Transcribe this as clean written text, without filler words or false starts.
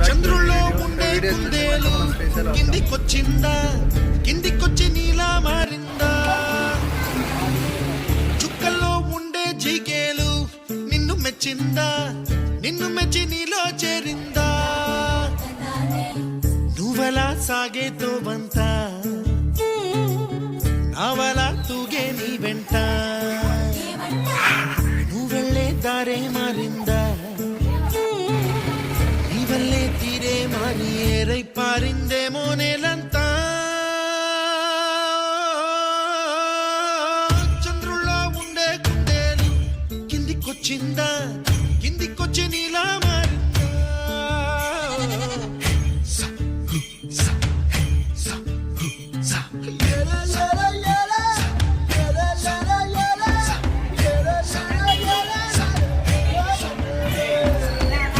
చంద్రుల్లో ఉండే కుందేలు కిందికొచ్చిందా, కిందికొచ్చి నీలా మారిందా? చుక్కల్లో ఉండే జిగేలు నిన్ను మెచ్చిందా, నిన్ను మెచ్చి నీలో చేరిందా? నువ్వలా సాగే తోవంతా నావలా తూగే నీ వెంట, నువ్వెళ్ళే దారే మారిందా, నీవల్లే తీరే మారి ఏరై పారిందేమో నేలంతా. చంద్రుల్లో ఉండే కుందేలు కిందికొచ్చిందా,